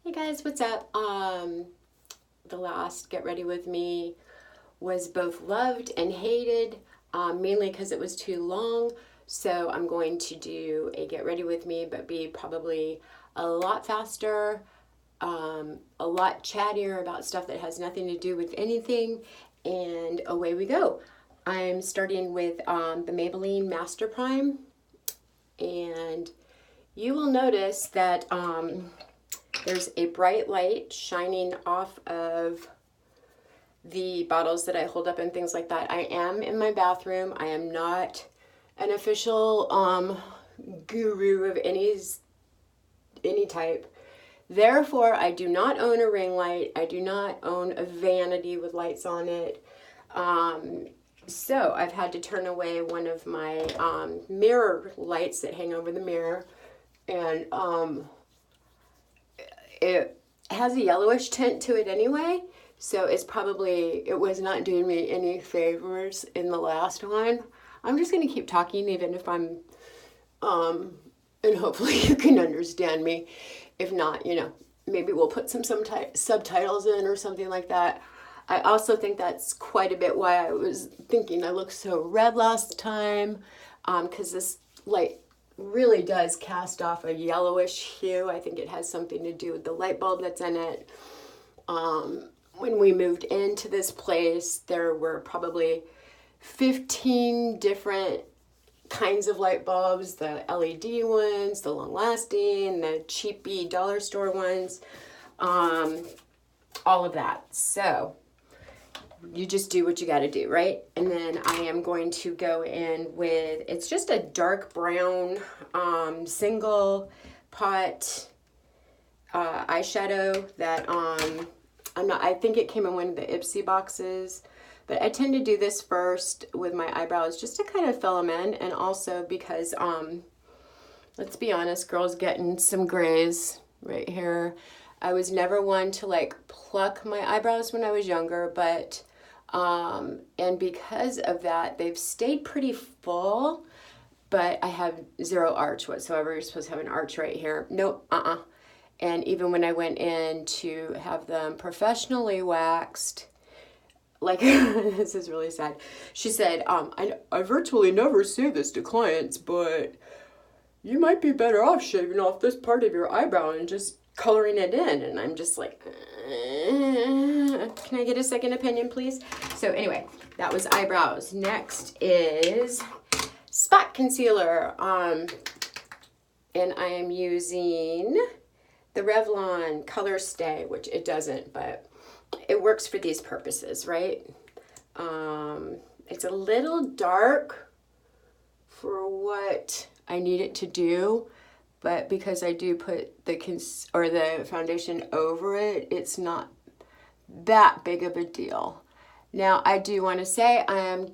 Hey guys, what's up? The last Get Ready With Me was both loved and hated, mainly because it was too long. So I'm going to do a Get Ready With Me, but be probably a lot faster, a lot chattier about stuff that has nothing to do with anything, and away we go. I'm starting with the Maybelline Master Prime, and you will notice that there's a bright light shining off of the bottles that I hold up and things like that. I am in my bathroom. I am not an official guru of any type. Therefore, I do not own a ring light. I do not own a vanity with lights on it. So I've had to turn away one of my mirror lights that hang over the mirror, and it has a yellowish tint to it anyway, so it was not doing me any favors in the last one. I'm just going to keep talking even if I'm, and hopefully you can understand me. If not, maybe we'll put some subtitles in or something like that. I also think that's quite a bit why I was thinking I looked so red last time, because this light really does cast off a yellowish hue. I think it has something to do with the light bulb that's in it. When we moved into this place, there were probably 15 different kinds of light bulbs, the LED ones, the long lasting, the cheapy dollar store ones, all of that. So you just do what you got to do, right? And then I am going to go in with, it's just a dark brown single pot eyeshadow that I think it came in one of the Ipsy boxes, but I tend to do this first with my eyebrows just to kind of fill them in, and also because let's be honest, girls getting some grays right here. I was never one to like pluck my eyebrows when I was younger, but and because of that, they've stayed pretty full, but I have zero arch whatsoever. You're supposed to have an arch right here. Nope, And even when I went in to have them professionally waxed, like, this is really sad. She said, I virtually never say this to clients, but you might be better off shaving off this part of your eyebrow and just coloring it in. And I'm just like, can I get a second opinion, please? So anyway, that was eyebrows. Next is spot concealer. And I am using the Revlon Color Stay, which it doesn't, but it works for these purposes, right? It's a little dark for what I need it to do, but because I do put the foundation over it, it's not that big of a deal. Now, I do want to say I am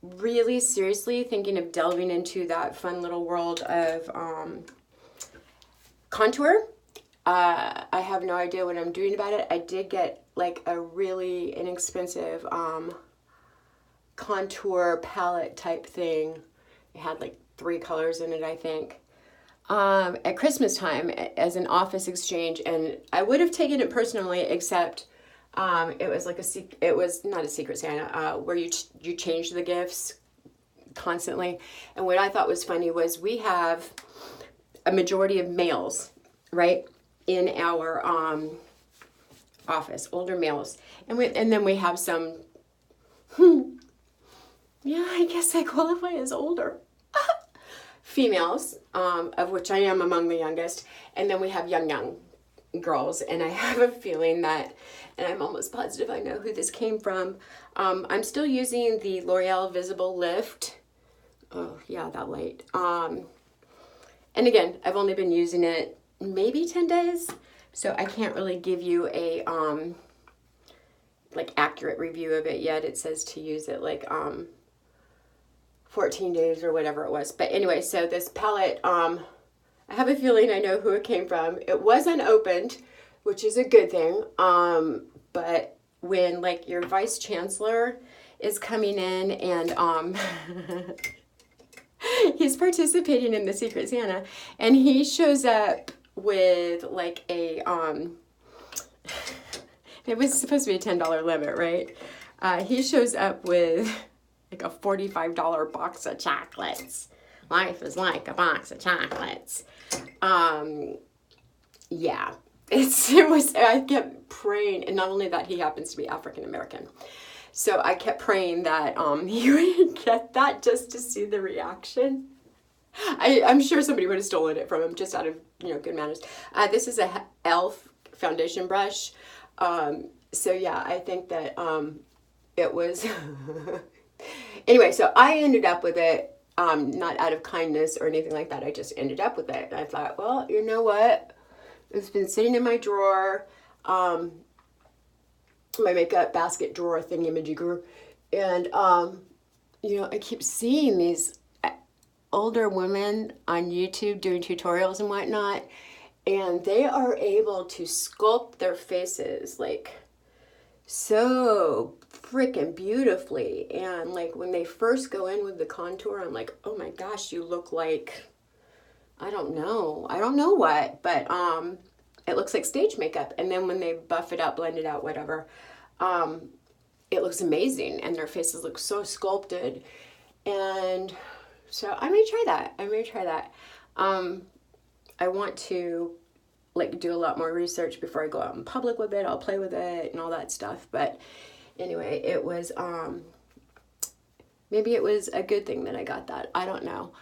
really seriously thinking of delving into that fun little world of contour. I have no idea what I'm doing about it. I did get like a really inexpensive contour palette type thing. It had like 3 colors in it, I think, at Christmas time as an office exchange, and I would have taken it personally, except it was like it was not a Secret Santa, where you change the gifts constantly. And what I thought was funny was we have a majority of males, right, in our office, older males, and then we have some, yeah, I guess I qualify as older, females, of which I am among the youngest, and then we have young girls, and I have a feeling that, and I'm almost positive I know who this came from. I'm still using the L'Oreal Visible Lift. Oh yeah, that light. And again, I've only been using it maybe 10 days, so I can't really give you a like accurate review of it yet. It says to use it like 14 days or whatever it was. But anyway, so this palette, I have a feeling I know who it came from. It was unopened, which is a good thing. But when like your vice chancellor is coming in and he's participating in the Secret Santa, and he shows up with like a, it was supposed to be a $10 limit, right? He shows up with like a $45 box of chocolates. Life is like a box of chocolates. Yeah, I kept praying, and not only that, he happens to be African American. So I kept praying that he would get that just to see the reaction. I'm sure somebody would have stolen it from him just out of, good manners. This is a e.l.f. foundation brush. So yeah, I think that it was... Anyway, so I ended up with it, not out of kindness or anything like that. I just ended up with it. And I thought, well, you know what? It's been sitting in my drawer, my makeup basket drawer thingy-majigger. And, I keep seeing these older women on YouTube doing tutorials and whatnot. And they are able to sculpt their faces, like, so freaking beautifully. And like when they first go in with the contour, I'm like, oh my gosh, you look like, I don't know what, but it looks like stage makeup. And then when they buff it out, blend it out, whatever, it looks amazing, and their faces look so sculpted. And so I may try that. I want to like do a lot more research before I go out in public with it. I'll play with it and all that stuff. But anyway, it was, maybe it was a good thing that I got that. I don't know.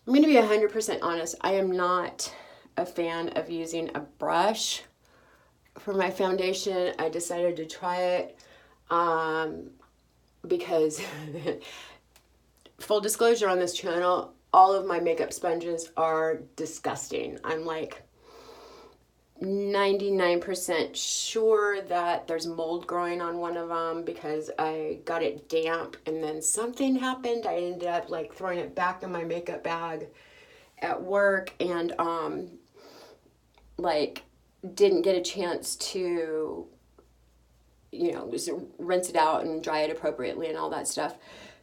I'm going to be 100% honest. I am not a fan of using a brush for my foundation. I decided to try it, because full disclosure on this channel, all of my makeup sponges are disgusting. I'm like 99% sure that there's mold growing on one of them because I got it damp and then something happened. I ended up like throwing it back in my makeup bag at work, and like didn't get a chance to just rinse it out and dry it appropriately and all that stuff.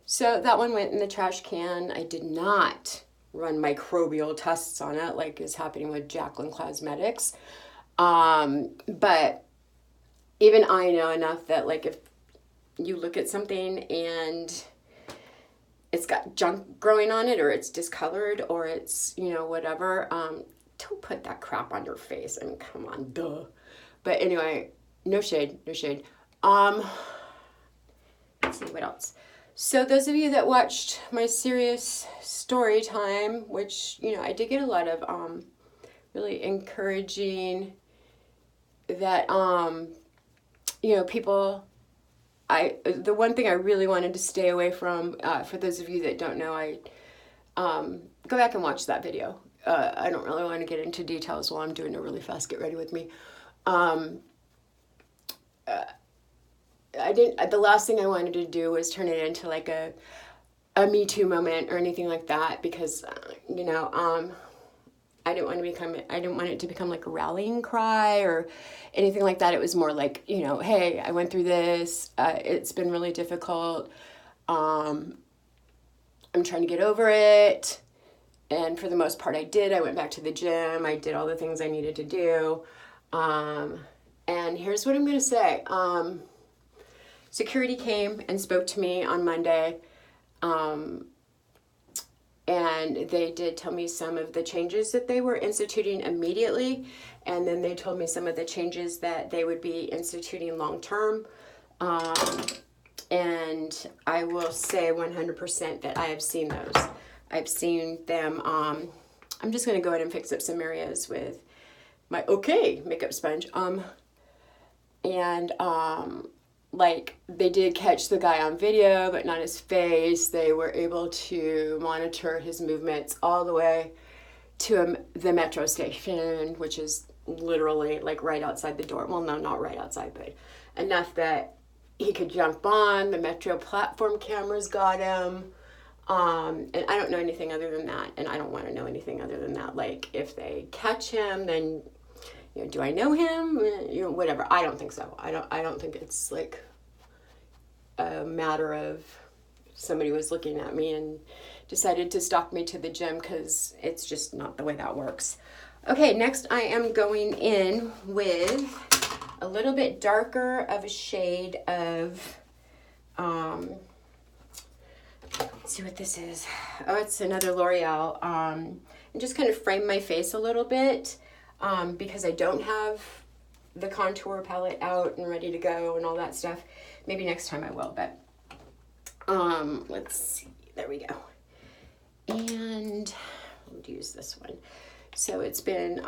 So that one went in the trash can. I did not run microbial tests on it like is happening with Jaclyn Cosmetics. But even I know enough that like if you look at something and it's got junk growing on it, or it's discolored, or it's, whatever, don't put that crap on your face. I mean, come on, duh. But anyway, no shade. Let's see, what else? So those of you that watched my serious story time, which, I did get a lot of really encouraging that, people, the one thing I really wanted to stay away from, for those of you that don't know, I go back and watch that video. I don't really want to get into details while I'm doing a really fast get ready with me. The last thing I wanted to do was turn it into like a Me Too moment or anything like that, because, I didn't want it to become like a rallying cry or anything like that. It was more like, hey, I went through this. It's been really difficult. I'm trying to get over it. And for the most part, I did. I went back to the gym. I did all the things I needed to do. And here's what I'm going to say. Security came and spoke to me on Monday. And they did tell me some of the changes that they were instituting immediately. And then they told me some of the changes that they would be instituting long term. And I will say 100% that I have seen those. I've seen them. I'm just going to go ahead and fix up some areas with my makeup sponge. Like they did catch the guy on video, but not his face. They were able to monitor his movements all the way to the metro station, which is literally like right outside the door. Well, no, not right outside, but enough that he could jump on. The metro platform cameras got him. And I don't know anything other than that. And I don't want to know anything other than that. Like if they catch him, then do I know him? Whatever. I don't think so. I don't think it's like a matter of somebody was looking at me and decided to stalk me to the gym, because it's just not the way that works. Okay, next I am going in with a little bit darker of a shade of, let's see what this is. Oh, it's another L'Oreal. And just kind of frame my face a little bit because I don't have the contour palette out and ready to go and all that stuff. Maybe next time I will, but let's see. There we go. And we'll use this one. So it's been,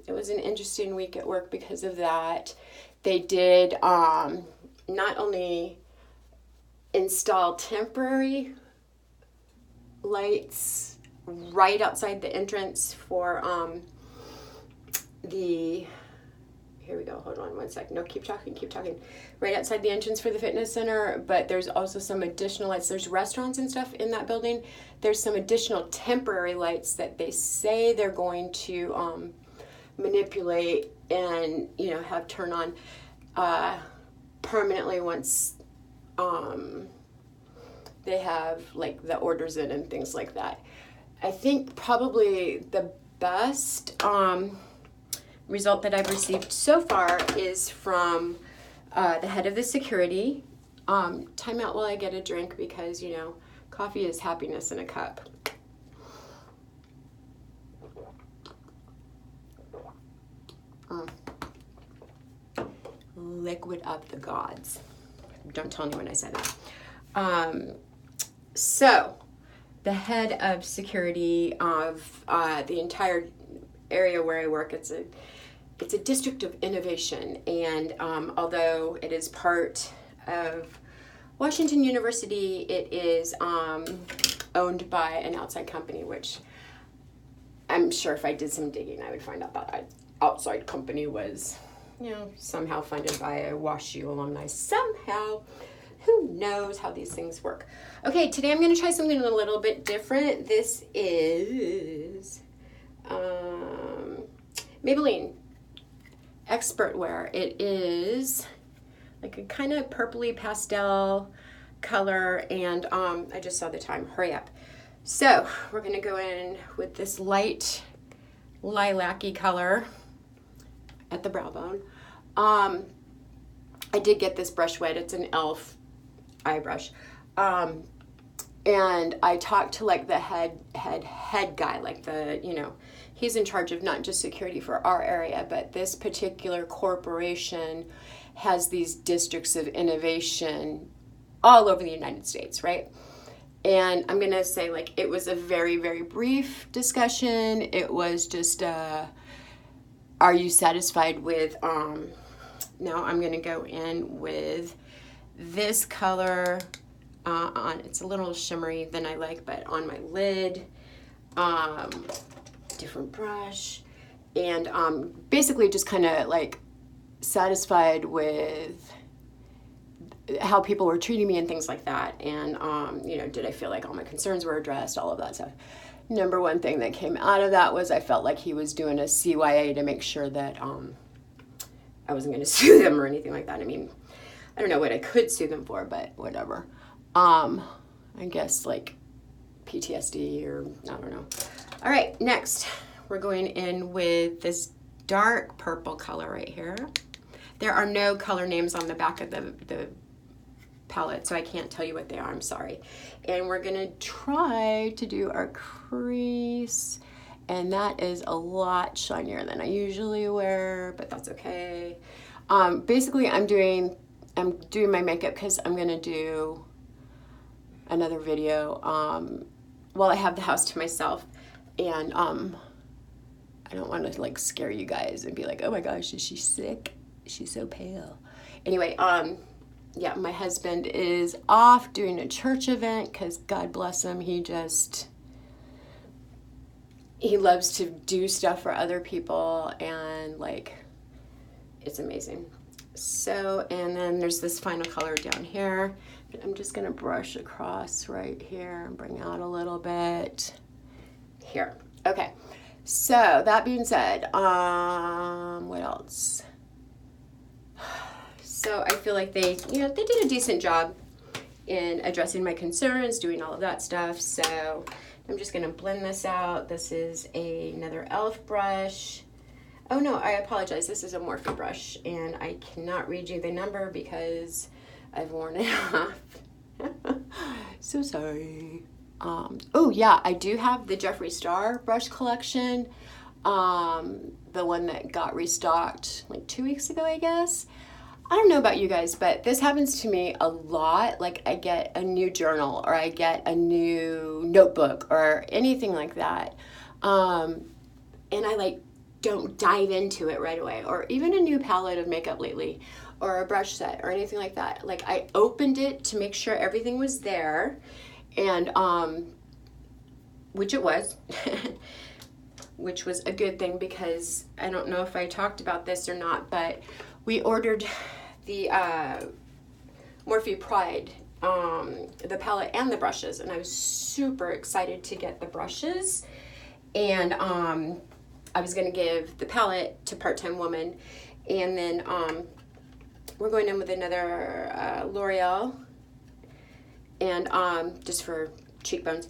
it was an interesting week at work because of that. They did not only install temporary lights right outside the entrance for here we go, hold on one sec. No, keep talking. Right outside the entrance for the fitness center, but there's also some additional lights. There's restaurants and stuff in that building. There's some additional temporary lights that they say they're going to manipulate and, you know, have turn on permanently once they have like the orders in and things like that. I think probably the best result that I've received so far is from the head of the security. Time out while I get a drink because, you know, coffee is happiness in a cup. Liquid of the gods. Don't tell anyone I said that. So, the head of security of the entire area where I work, it's a district of innovation, and although it is part of Washington University, it is owned by an outside company, which I'm sure if I did some digging, I would find out that outside company was, you know, somehow funded by a WashU alumni. Somehow, who knows how these things work. Okay, today I'm going to try something a little bit different. This is Maybelline Expert Wear. It is like a kind of purpley pastel color, and I just saw the time. Hurry up. So we're going to go in with this light lilac-y color at the brow bone. I did get this brush wet. It's an e.l.f. eye brush. And I talked to like the head guy, like the, you know, he's in charge of not just security for our area, but this particular corporation has these districts of innovation all over the United States, right? And I'm going to say, like, it was a very, very brief discussion. It was just, are you satisfied with, now I'm going to go in with this color it's a little shimmery than I like, but on my lid, different brush, and basically just kind of like satisfied with how people were treating me and things like that, and you know, did I feel like all my concerns were addressed, all of that stuff. Number one thing that came out of that was I felt like he was doing a CYA to make sure that I wasn't going to sue them or anything like that. I mean, I don't know what I could sue them for, but whatever. I guess like PTSD or I don't know. All right, next we're going in with this dark purple color right here. There are no color names on the back of the palette, so I can't tell you what they are, I'm sorry. And we're gonna try to do our crease, and that is a lot shinier than I usually wear, but that's okay. Basically I'm doing my makeup because I'm gonna do another video while I have the house to myself, and I don't want to like scare you guys and be like, oh my gosh, is she sick? She's so pale. Anyway, yeah, my husband is off doing a church event because God bless him, he loves to do stuff for other people, and like it's amazing. So, and then there's this final color down here. I'm just gonna brush across right here and bring out a little bit here. Okay, so that being said, what else? So I feel like they did a decent job in addressing my concerns, doing all of that stuff. So I'm just going to blend this out. This is another e.l.f. brush. Oh no, I apologize. This is a Morphe brush, and I cannot read you the number because I've worn it off. So sorry. Oh yeah, I do have the Jeffree Star brush collection. The one that got restocked like 2 weeks ago, I guess. I don't know about you guys, but this happens to me a lot. Like I get a new journal or I get a new notebook or anything like that. And I like don't dive into it right away, or even a new palette of makeup lately or a brush set or anything like that. Like I opened it to make sure everything was there, and which it was. Which was a good thing, because I don't know if I talked about this or not, but we ordered the Morphe Pride, the palette and the brushes, and I was super excited to get the brushes, and I was going to give the palette to Part-Time Woman, and then we're going in with another L'Oreal, and just for cheekbones,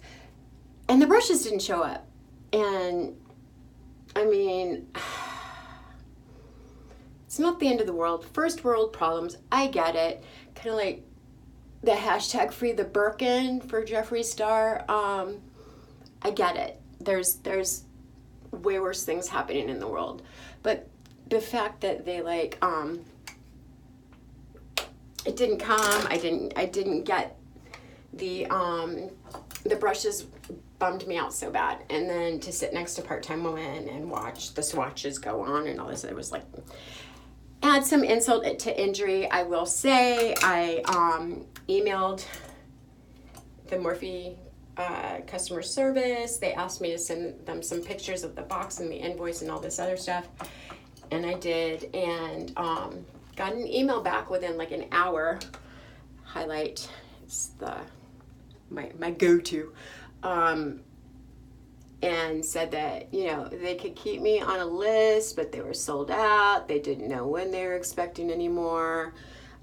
and the brushes didn't show up, and I mean, it's not the end of the world. First world problems, I get it. Kind of like the hashtag free the Birkin for Jeffree Star. I get it. There's way worse things happening in the world. But the fact that they like, it didn't come. I didn't get the brushes. Bummed me out so bad. And then to sit next to Part-Time Woman and watch the swatches go on and all this, it was like, add some insult to injury. I will say I emailed the Morphe customer service. They asked me to send them some pictures of the box and the invoice and all this other stuff, and I did, and got an email back within like an hour. Highlight, it's my go-to. And said that, you know, they could keep me on a list, but they were sold out. They didn't know when they were expecting any more,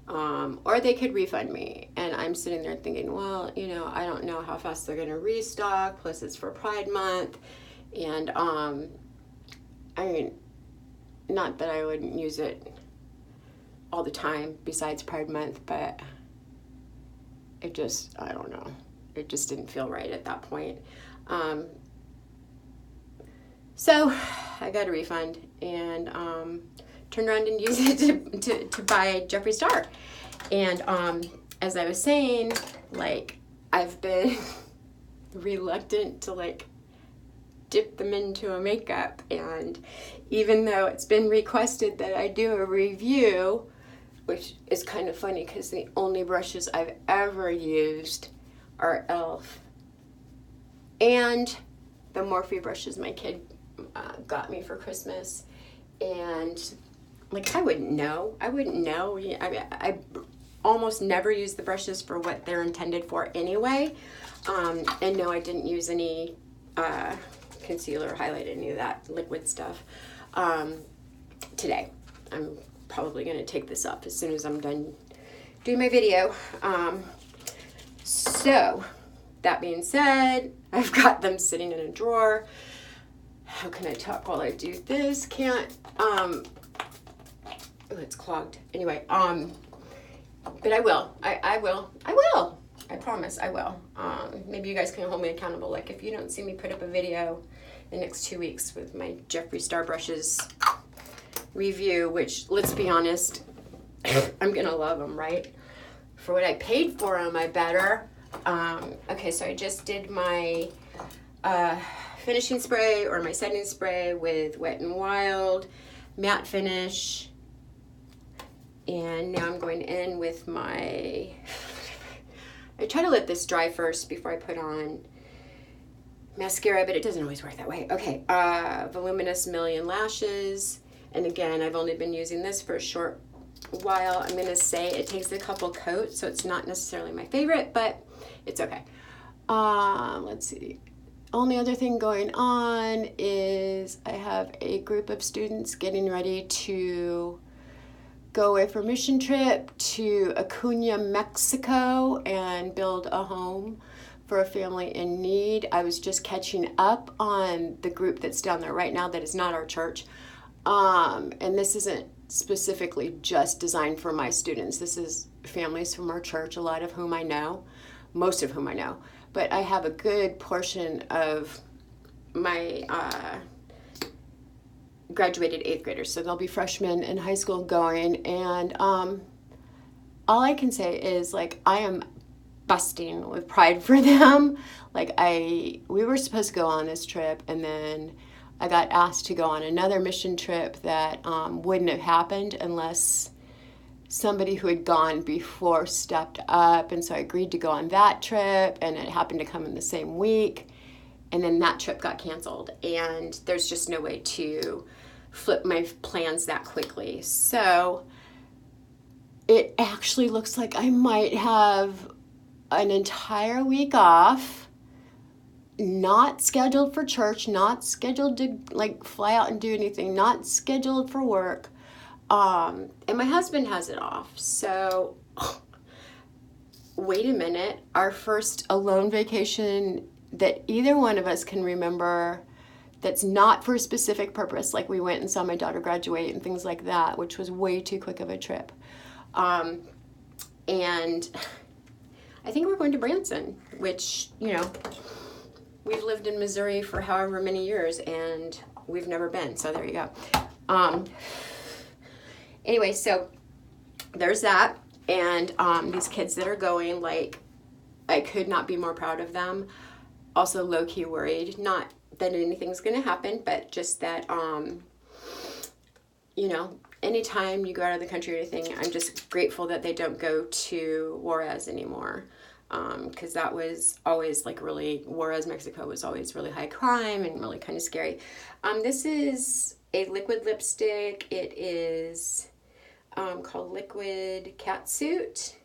or they could refund me. And I'm sitting there thinking, well, you know, I don't know how fast they're going to restock. Plus, it's for Pride Month, and I mean, not that I wouldn't use it all the time besides Pride Month, but it just, I don't know. It just didn't feel right at that point. So I got a refund and turned around and used it to buy Jeffree Star. And as I was saying, like, I've been reluctant to like dip them into a makeup. And even though it's been requested that I do a review, which is kind of funny because the only brushes I've ever used are e.l.f. and the Morphe brushes my kid got me for Christmas, and like I wouldn't know. I almost never use the brushes for what they're intended for anyway, and no, I didn't use any concealer, highlight, any of that liquid stuff today. I'm probably going to take this up as soon as I'm done doing my video. So, that being said, I've got them sitting in a drawer. How can I talk while I do this? Can't, oh, it's clogged. Anyway, but I will. I will. I promise I will. Maybe you guys can hold me accountable. Like if you don't see me put up a video the next 2 weeks with my Jeffree Star brushes review, which, let's be honest, I'm gonna love them, right? For what I paid for them, I better. Okay, so I just did my finishing spray or my setting spray with Wet n Wild matte finish, and now I'm going in with my, I try to let this dry first before I put on mascara, but it doesn't always work that way. Okay, Voluminous Million Lashes, and again, I've only been using this for a short while. I'm gonna say it takes a couple coats, so it's not necessarily my favorite, but it's okay. Let's see. Only other thing going on is I have a group of students getting ready to go away for a mission trip to Acuna, Mexico, and build a home for a family in need. I was just catching up on the group that's down there right now that is not our church. And this isn't specifically just designed for my students. This is families from our church, a lot of whom I know, most of whom I know. But I have a good portion of my graduated 8th graders, so they'll be freshmen in high school going, and all I can say is, like, I am busting with pride for them. Like, we were supposed to go on this trip, and then I got asked to go on another mission trip that wouldn't have happened unless somebody who had gone before stepped up, and so I agreed to go on that trip, and it happened to come in the same week, and then that trip got canceled, and there's just no way to flip my plans that quickly. So it actually looks like I might have an entire week off, not scheduled for church, not scheduled to like fly out and do anything, not scheduled for work. And my husband has it off. So wait a minute, our first alone vacation that either one of us can remember that's not for a specific purpose, like we went and saw my daughter graduate and things like that, which was way too quick of a trip. And I think we're going to Branson, which, you know, we've lived in Missouri for however many years and we've never been, so there you go. Anyway, so there's that, and these kids that are going, like, I could not be more proud of them. Also low-key worried, not that anything's going to happen, but just that, you know, anytime you go out of the country or anything, I'm just grateful that they don't go to Juarez anymore, because that was always, like, really, Juarez, Mexico was always really high crime and really kind of scary. This is a liquid lipstick. It is called Liquid Catsuit.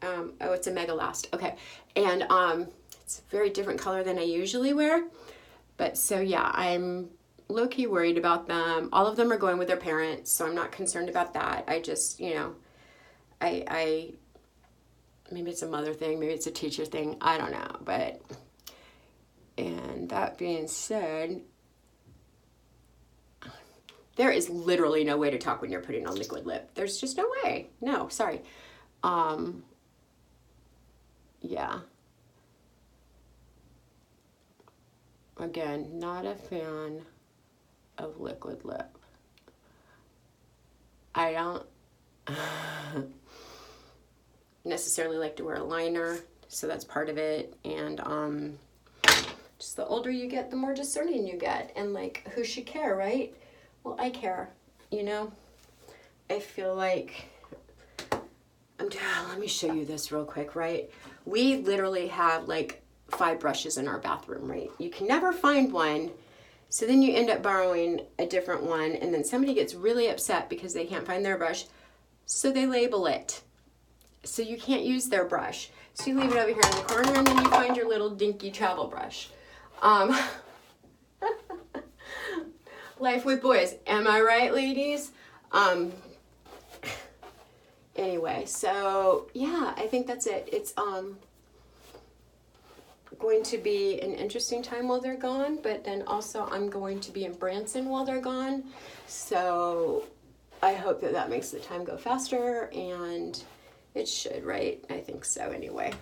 Oh, it's a Mega Last. Okay. And it's a very different color than I usually wear. But so, yeah, I'm low-key worried about them. All of them are going with their parents, so I'm not concerned about that. I just, you know, I maybe it's a mother thing, maybe it's a teacher thing, I don't know. But, and that being said, there is literally no way to talk when you're putting on liquid lip. There's just no way. No, sorry. Yeah. Again, not a fan of liquid lip. I don't necessarily like to wear a liner, so that's part of it. And just the older you get, the more discerning you get. And, like, who should care, right? Well, I care, you know? I feel like, let me show you this real quick, right? We literally have, like, 5 brushes in our bathroom, right? You can never find one, so then you end up borrowing a different one, and then somebody gets really upset because they can't find their brush, so they label it. So you can't use their brush. So you leave it over here in the corner, and then you find your little dinky travel brush. Life with boys. Am I right, ladies? Anyway, so yeah, I think that's it. It's going to be an interesting time while they're gone, but then also I'm going to be in Branson while they're gone. So I hope that that makes the time go faster, and it should, right? I think so anyway.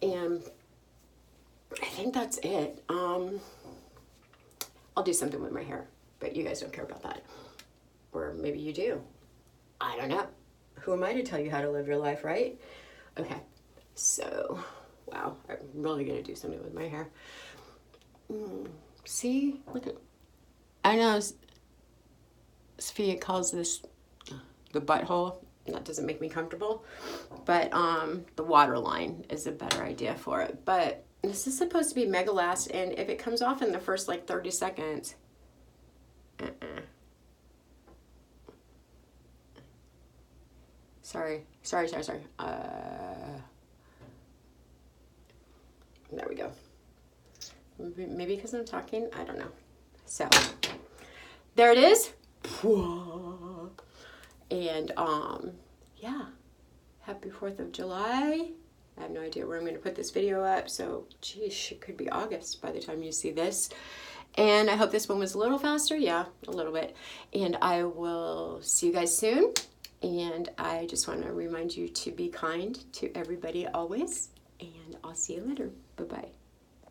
And I think that's it. I'll do something with my hair, but you guys don't care about that. Or maybe you do. I don't know. Who am I to tell you how to live your life, right? Okay, so, wow, I'm really gonna do something with my hair. See, look at, I know Sophia calls this the butthole. That doesn't make me comfortable, but the waterline is a better idea for it. But this is supposed to be Mega Last, and if it comes off in the first, like, 30 seconds, Sorry. There we go. Maybe because I'm talking, I don't know. So, there it is. And, yeah. Happy 4th of July. I have no idea where I'm going to put this video up, so geez, it could be August by the time you see this. And I hope this one was a little faster. Yeah, a little bit. And I will see you guys soon. And I just want to remind you to be kind to everybody always. And I'll see you later. Bye-bye.